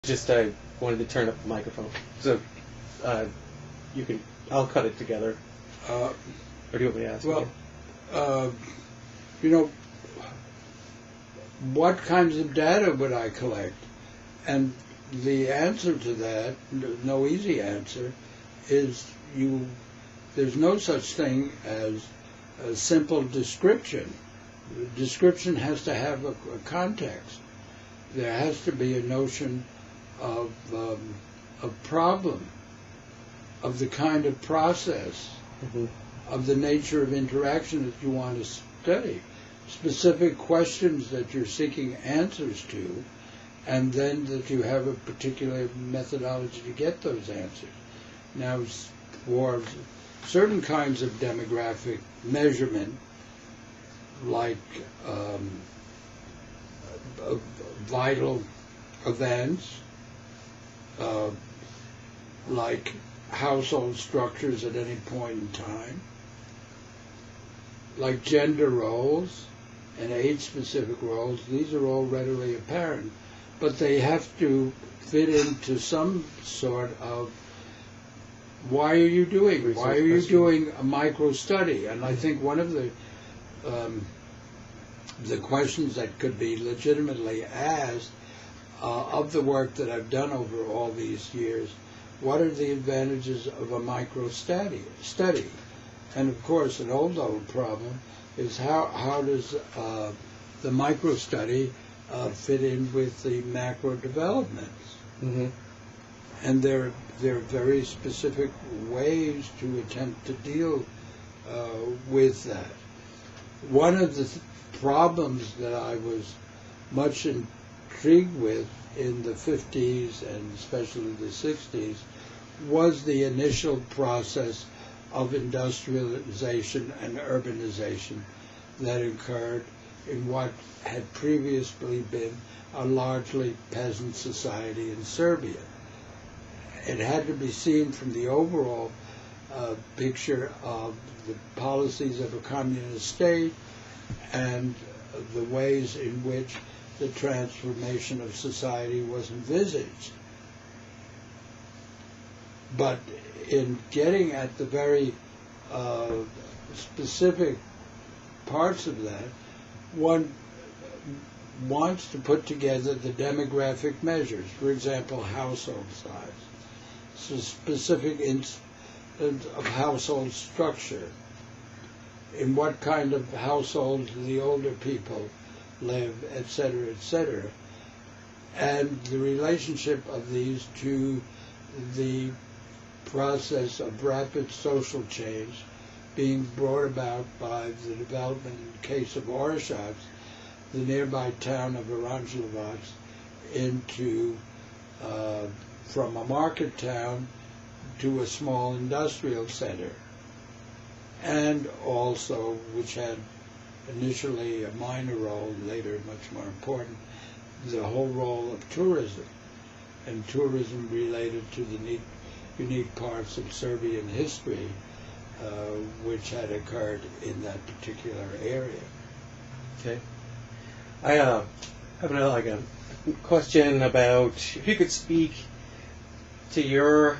Just I wanted to turn up the microphone. So you can, I'll cut it together. Or do you want me to ask? Well, you know, what kinds of data would I collect? And the answer to that, no easy answer, is there's no such thing as a simple description. Description has to have a context. There has to be a notion of problem, of the kind of process, of the nature of interaction that you want to study, specific questions that you're seeking answers to, and then that you have a particular methodology to get those answers. Now, for certain kinds of demographic measurement, like vital events, like household structures at any point in time, like gender roles and age-specific roles, these are all readily apparent, but they have to fit into some sort of why are you doing a micro study? And I think one of the questions that could be legitimately asked of the work that I've done over all these years, what are the advantages of a micro study? And of course, an old problem is how does the micro study fit in with the macro developments? And there are very specific ways to attempt to deal with that. One of the problems that I was much intrigued with in the 50s and especially the 60s was the initial process of industrialization and urbanization that occurred in what had previously been a largely peasant society in Serbia. It had to be seen from the overall picture of the policies of a communist state and the ways in which the transformation of society was envisaged. But in getting at the very specific parts of that, one wants to put together the demographic measures, for example, household size, so specific of household structure, in what kind of household the older people live, etc., and the relationship of these to the process of rapid social change being brought about by the development, in the case of Oroshavs, the nearby town of Aranjelovac, into from a market town to a small industrial center, and also, which had initially a minor role, later much more important, the whole role of tourism, and tourism related to the unique parts of Serbian history which had occurred in that particular area. Okay. I have a question about if you could speak to your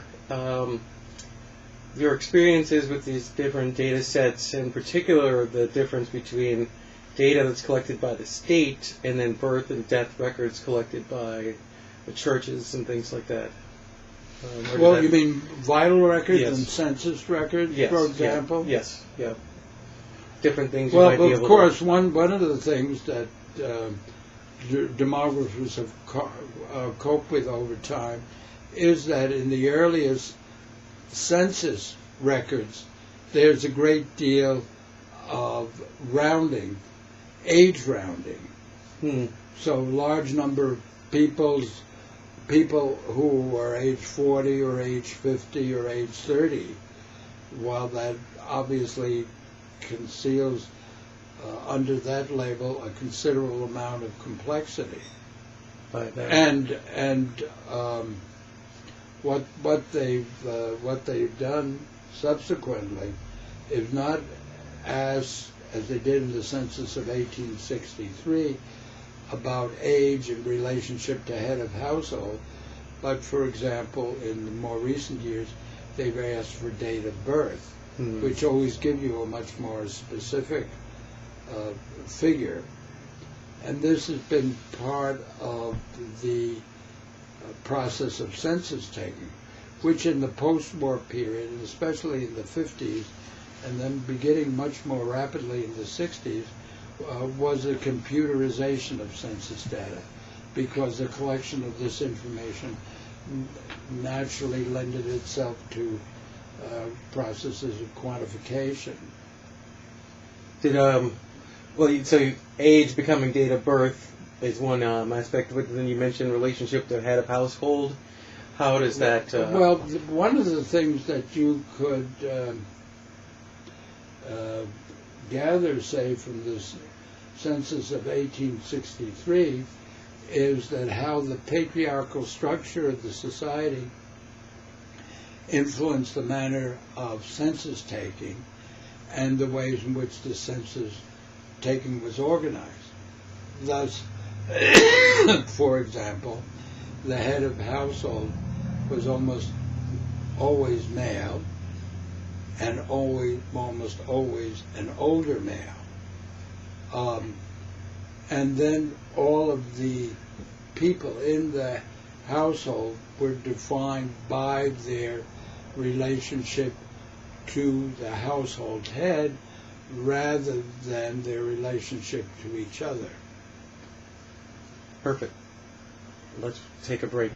experiences with these different data sets, in particular the difference between data that's collected by the state and then birth and death records collected by the churches and things like that. Well, you mean vital records Yes. and census records, Yes, for example? Yeah. Yes, yeah. Different things you Well, might be able of to... course, one of the things that demographers have coped with over time is that in the earliest census records, there's a great deal of rounding, age rounding. So a large number of people who are age 40 or age 50 or age 30, while that obviously conceals under that label a considerable amount of complexity. And what they've done subsequently is not as they did in the census of 1863 about age in relationship to head of household, But for example, in the more recent years, they've asked for date of birth, which always give you a much more specific figure. And this has been part of the process of census taking, which in the post-war period, and especially in the 50s, and then beginning much more rapidly in the 60s, was a computerization of census data, because the collection of this information naturally lended itself to processes of quantification. So age becoming date of birth is one aspect of it. Then you mentioned relationship to head of household. How does that? Well, one of the things that you could gather, say, from this census of 1863, is that how the patriarchal structure of the society influenced the manner of census taking and the ways in which the census taking was organized. Thus, for example, the head of household was almost always male, and almost always an older male. And then all of the people in the household were defined by their relationship to the household head rather than their relationship to each other. Perfect. Let's take a break.